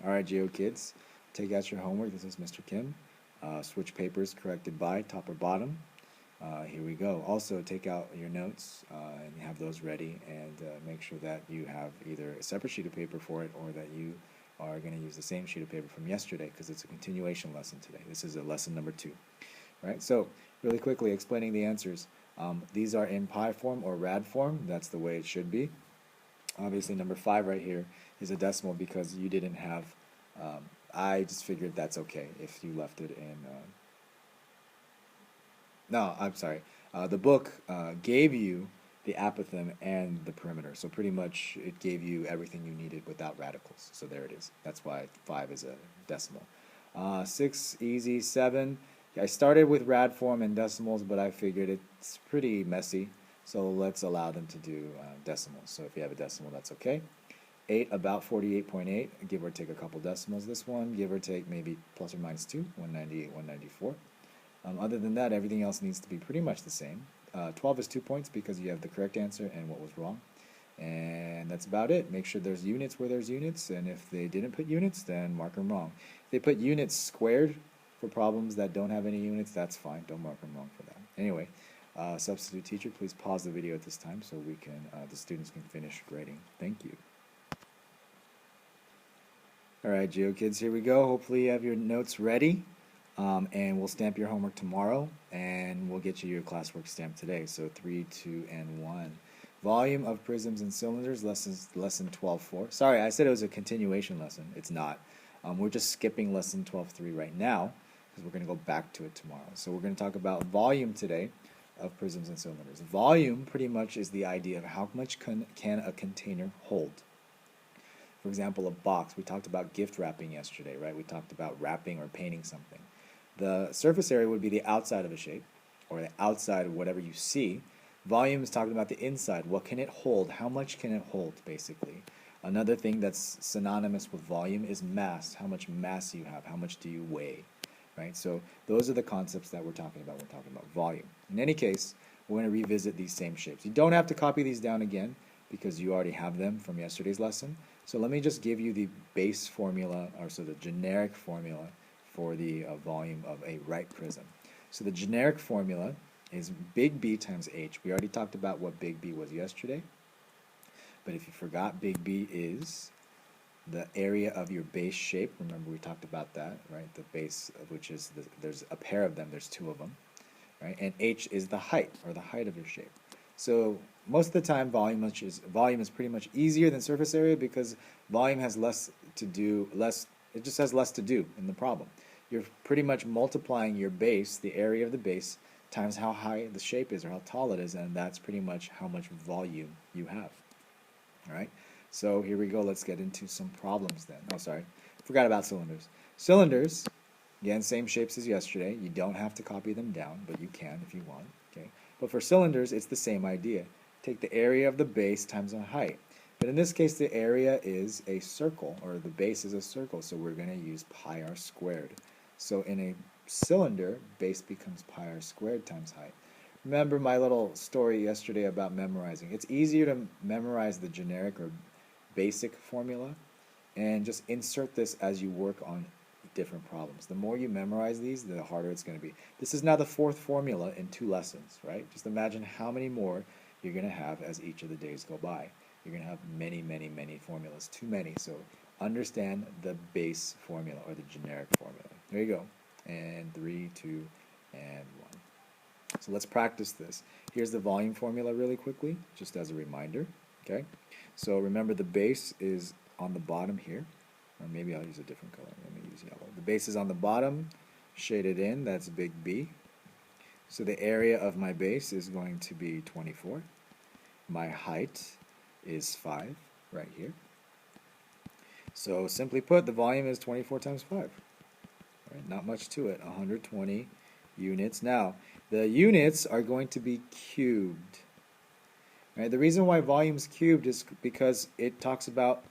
Alright, Geo kids, take out your homework. This is Mr. Kim. Switch papers corrected by top or bottom. Here we go. Also, take out your notes and have those ready, and make sure that you have either a separate sheet of paper for it or that you are going to use the same sheet of paper from yesterday because it's a continuation lesson today. This is a lesson number 2. Right? So, really quickly explaining the answers. These are in pi form or rad form. That's the way it should be. Obviously, number 5 right here is a decimal because you didn't have, I just figured that's okay if you left it in, no, I'm sorry, the book gave you the apothem and the perimeter, so pretty much it gave you everything you needed without radicals, so there it is. That's why 5 is a decimal. 6, easy. 7, I started with rad form and decimals, but I figured it's pretty messy. So let's allow them to do decimals. So if you have a decimal, that's okay. 8, about 48.8, give or take a couple decimals. This one, give or take maybe plus or minus 2, 198, 194. Other than that, everything else needs to be pretty much the same. 12 is 2 points because you have the correct answer and what was wrong. And that's about it. Make sure there's units where there's units, and if they didn't put units, then mark them wrong. If they put units squared for problems that don't have any units, that's fine. Don't mark them wrong for that. Anyway. Substitute teacher, please pause the video at this time so we can, the students can finish grading. Thank you. Alright, Geo kids, here we go. Hopefully you have your notes ready, and we'll stamp your homework tomorrow, and we'll get you your classwork stamped today. So 3, 2, and 1. Volume of prisms and cylinders, lesson 12.4. Sorry, I said it was a continuation lesson. It's not. We're just skipping lesson 12.3 right now because we're going to go back to it tomorrow. So we're going to talk about volume today of prisms and cylinders. Volume pretty much is the idea of how much can a container hold. For example, a box. We talked about gift wrapping yesterday, right? We talked about wrapping or painting something. The surface area would be the outside of a shape, or the outside of whatever you see. Volume is talking about the inside. What can it hold? How much can it hold, basically? Another thing that's synonymous with volume is mass. How much mass you have. How much do you weigh? Right? So those are the concepts that we're talking about. We're talking about volume. In any case, we're going to revisit these same shapes. You don't have to copy these down again because you already have them from yesterday's lesson. So let me just give you the base formula, or so the generic formula for the volume of a right prism. So the generic formula is big B times H. We already talked about what big B was yesterday. But if you forgot, big B is the area of your base shape. Remember, we talked about that, right? The base, which is, there's a pair of them, there's 2 of them, right? And H is the height, or the height of your shape. So most of the time, volume is pretty much easier than surface area because volume has less to do, it just has less to do in the problem. You're pretty much multiplying your base, the area of the base, times how high the shape is or how tall it is, and that's pretty much how much volume you have, all right? So here we go. Let's get into some problems then. Oh, sorry. Forgot about cylinders. Cylinders, again, same shapes as yesterday. You don't have to copy them down, but you can if you want. Okay. But for cylinders, it's the same idea. Take the area of the base times the height. But in this case, the area is a circle, or the base is a circle, so we're going to use pi r squared. So in a cylinder, base becomes pi r squared times height. Remember my little story yesterday about memorizing. It's easier to memorize the generic or basic formula and just insert this as you work on different problems. The more you memorize these, the harder it's going to be. This is now the 4th formula in 2 lessons, right? Just imagine how many more you're going to have as each of the days go by. You're going to have many, many, many formulas, too many. So understand the base formula or the generic formula. There you go. And 3, 2, and 1. So let's practice this. Here's the volume formula really quickly, just as a reminder. Okay. So remember, the base is on the bottom here, or maybe I'll use a different color. Let me use yellow. The base is on the bottom, shaded in, that's big B. So the area of my base is going to be 24. My height is 5, right here. So simply put, the volume is 24 times 5. Right, not much to it, 120 units. Now, the units are going to be cubed. Right, the reason why volume is cubed is because it talks about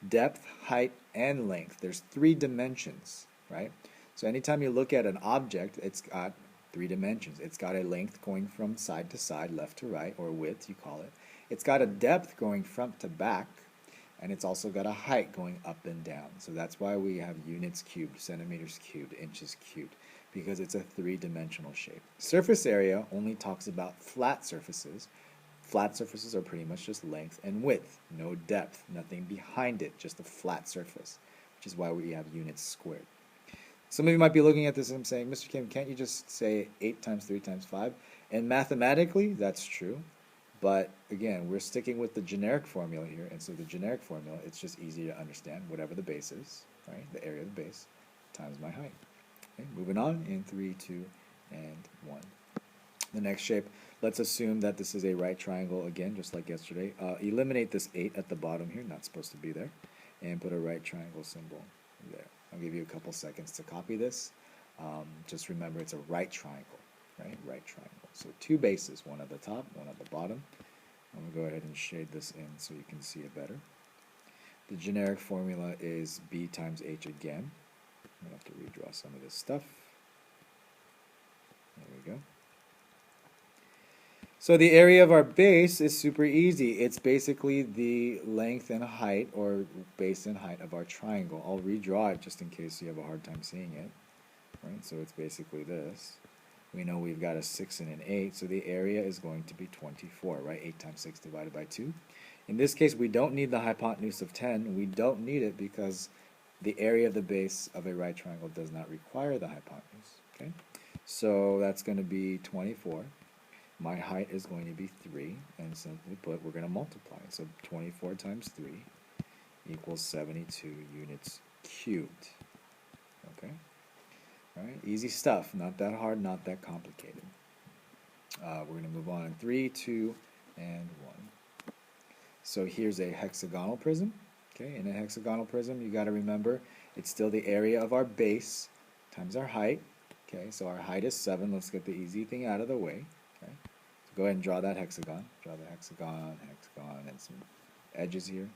depth, height, and length. There's 3 dimensions, right? So anytime you look at an object, it's got 3 dimensions. It's got a length going from side to side, left to right, or width, you call it. It's got a depth going front to back, and it's also got a height going up and down. So that's why we have units cubed, centimeters cubed, inches cubed, because it's a three-dimensional shape. Surface area only talks about flat surfaces. Flat surfaces are pretty much just length and width, no depth, nothing behind it, just a flat surface, which is why we have units squared. Some of you might be looking at this and saying, Mr. Kim, can't you just say 8 times 3 times 5? And mathematically, that's true. But again, we're sticking with the generic formula here. And so the generic formula, it's just easy to understand. Whatever the base is, right? The area of the base times my height. Okay, moving on in 3, 2, and 1. The next shape, let's assume that this is a right triangle again, just like yesterday. Eliminate this 8 at the bottom here, not supposed to be there, and put a right triangle symbol there. I'll give you a couple seconds to copy this. Just remember it's a right triangle, right? Right triangle. So 2 bases, one at the top, one at the bottom. I'm going to go ahead and shade this in so you can see it better. The generic formula is B times H again. I'm going to have to redraw some of this stuff. There we go. So the area of our base is super easy. It's basically the length and height, or base and height, of our triangle. I'll redraw it just in case you have a hard time seeing it. Right? So it's basically this. We know we've got a 6 and an 8, so the area is going to be 24, right? 8 times 6 divided by 2. In this case, we don't need the hypotenuse of 10. We don't need it because the area of the base of a right triangle does not require the hypotenuse. Okay? So that's going to be 24. My height is going to be 3, and simply put, we're going to multiply. So 24 times 3 equals 72 units cubed. Okay? All right, easy stuff. Not that hard, not that complicated. We're going to move on in 3, 2, and 1. So here's a hexagonal prism. Okay, in a hexagonal prism, you got to remember it's still the area of our base times our height. Okay, so our height is 7. Let's get the easy thing out of the way. Okay, so go ahead and draw that hexagon. Draw the hexagon, and some edges here.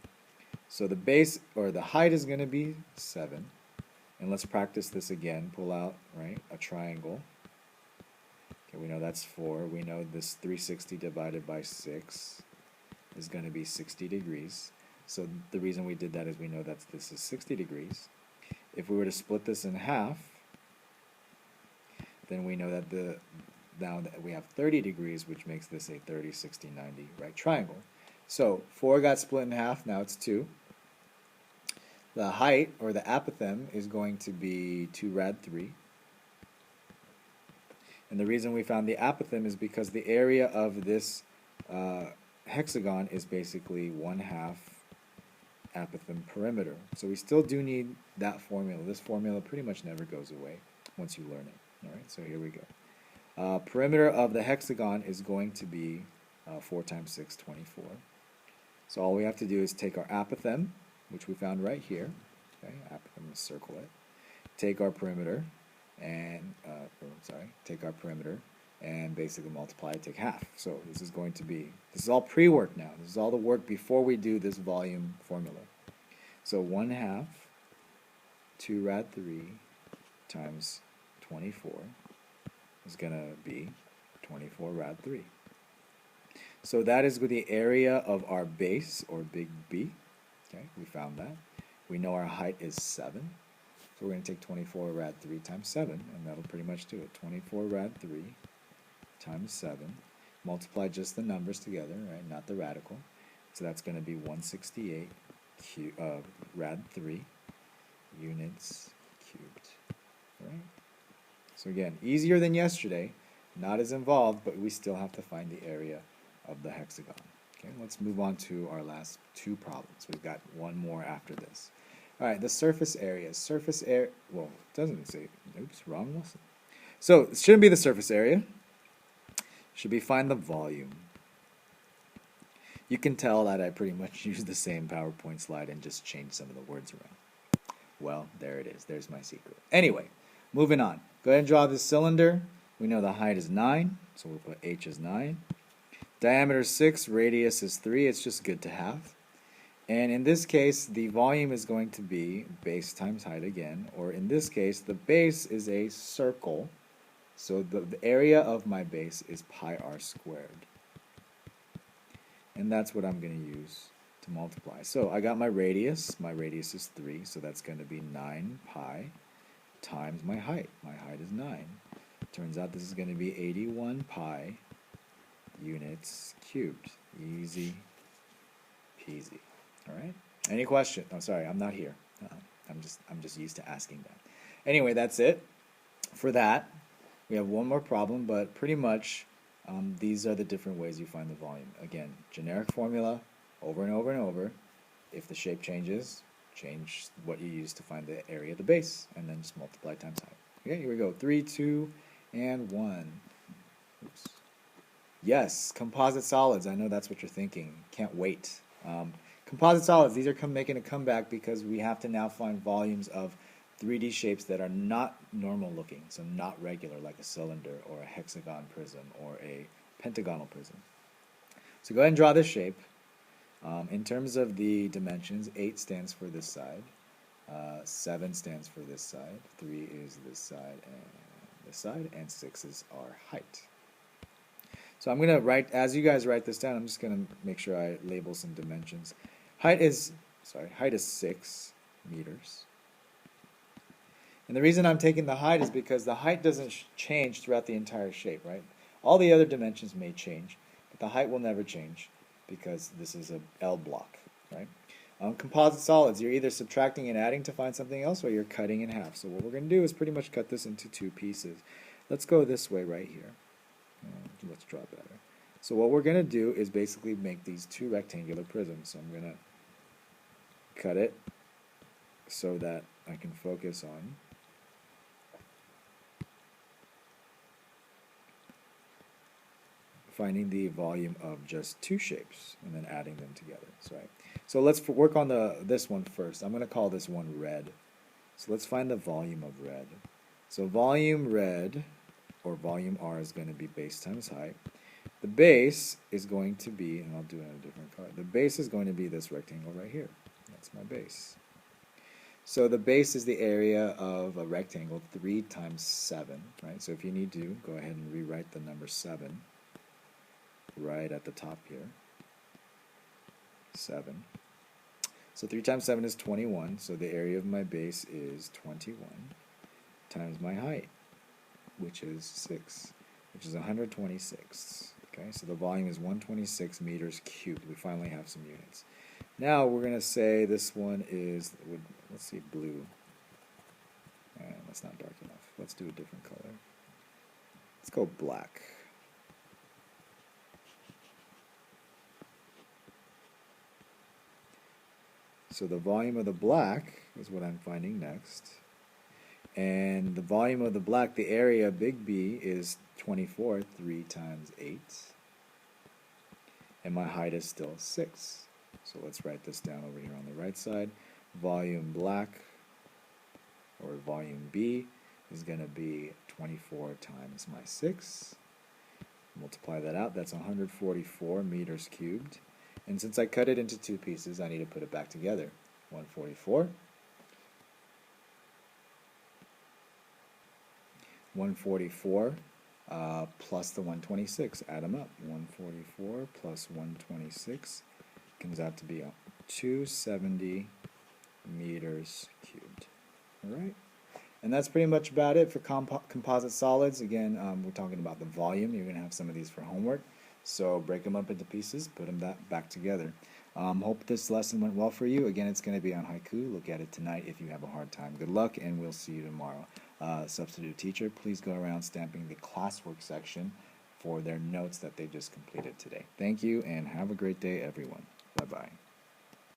So the base, or the height, is going to be 7. And let's practice this again. Pull out, right, a triangle. Okay, we know that's 4. We know this 360 divided by 6 is going to be 60 degrees. So the reason we did that is we know that this is 60 degrees. If we were to split this in half, then we know that now that we have 30 degrees, which makes this a 30, 60, 90 right triangle. So 4 got split in half, now it's 2. The height, or the apothem, is going to be 2 rad 3. And the reason we found the apothem is because the area of this hexagon is basically 1/2 apothem perimeter. So we still do need that formula. This formula pretty much never goes away once you learn it. All right, so here we go. Perimeter of the hexagon is going to be 4 times 6, 24. So all we have to do is take our apothem, which we found right here. Okay, I'm going to circle it. Take our perimeter, and take our perimeter, and basically multiply it, take half. So this is going to be, this is all pre-work now. This is all the work before we do this volume formula. So 1/2 2 rad 3 times 24 is going to be 24 rad 3. So that is with the area of our base, or big B. Okay, we found that. We know our height is 7. So we're going to take 24 rad 3 times 7, and that'll pretty much do it. 24 rad 3 times 7. Multiply just the numbers together, right? Not the radical. So that's going to be 168 rad 3 units cubed. Right? So again, easier than yesterday. Not as involved, but we still have to find the area of the hexagon. Okay, let's move on to our last 2 problems. We've got one more after this. All right, the surface area. Surface area, well, it doesn't say, oops, wrong lesson. So it shouldn't be the surface area. It should be find the volume. You can tell that I pretty much used the same PowerPoint slide and just changed some of the words around. Well, there it is. There's my secret. Anyway, moving on. Go ahead and draw this cylinder. We know the height is 9, so we'll put H as 9. Diameter is 6, radius is 3. It's just good to have. And in this case, the volume is going to be base times height again. Or in this case, the base is a circle. So the area of my base is pi r squared. And that's what I'm going to use to to multiply. So I got my radius is 3, so that's going to be 9 pi times my height. My height is 9. Turns out this is going to be 81 pi units cubed. Easy peasy. All right? Any question? Oh, sorry, I'm not here. I'm just used to asking that. Anyway, that's it for that. We have one more problem, but pretty much these are the different ways you find the volume. Again, generic formula over and over and over. If the shape changes, change what you use to find the area of the base, and then just multiply times height. Okay, here we go. 3, 2, and 1. Oops. Yes, composite solids. I know that's what you're thinking. Can't wait. Composite solids, these are making a comeback because we have to now find volumes of 3D shapes that are not normal looking, so not regular, like a cylinder or a hexagon prism or a pentagonal prism. So go ahead and draw this shape. In terms of the dimensions, 8 stands for this side, 7 stands for this side, 3 is this side, and 6 is our height. So I'm going to write, as you guys write this down, I'm just going to make sure I label some dimensions. Height is 6 meters. And the reason I'm taking the height is because the height doesn't change throughout the entire shape, right? All the other dimensions may change, but the height will never change because this is a L block, right? Composite solids, you're either subtracting and adding to find something else, or you're cutting in half. So what we're going to do is pretty much cut this into 2 pieces. Let's go this way right here. Let's draw better. So what we're going to do is basically make these 2 rectangular prisms. So I'm going to cut it so that I can focus on finding the volume of just 2 shapes and then adding them together. So let's work on this one first. I'm going to call this one red. So let's find the volume of red. So volume red, or volume R, is going to be base times height. The base is going to be, and I'll do it in a different color, the base is going to be this rectangle right here. That's my base. So the base is the area of a rectangle, 3 times 7, right? So if you need to, go ahead and rewrite the number 7 right at the top here. 7. So 3 times 7 is 21, so the area of my base is 21 times my height, which is 6, which is 126. Okay, so the volume is 126 meters cubed. We finally have some units. Now we're going to say this one is, let's see, blue. That's not dark enough. Let's do a different color. Let's go black. So the volume of the black is what I'm finding next. And the volume of the black, the area, big B, is 24, 3 times 8. And my height is still 6. So let's write this down over here on the right side. Volume black, or volume B, is going to be 24 times my 6. Multiply that out, that's 144 meters cubed. And since I cut it into 2 pieces, I need to put it back together. 144. 144 plus the 126. Add them up. 144 plus 126 comes out to be 270 meters cubed. All right? And that's pretty much about it for composite solids. Again, we're talking about the volume. You're going to have some of these for homework. So break them up into pieces, put them back together. Hope this lesson went well for you. Again, it's going to be on haiku. Look at it tonight if you have a hard time. Good luck, and we'll see you tomorrow. Substitute teacher, please go around stamping the classwork section for their notes that they just completed today. Thank you, and have a great day, everyone. Bye-bye.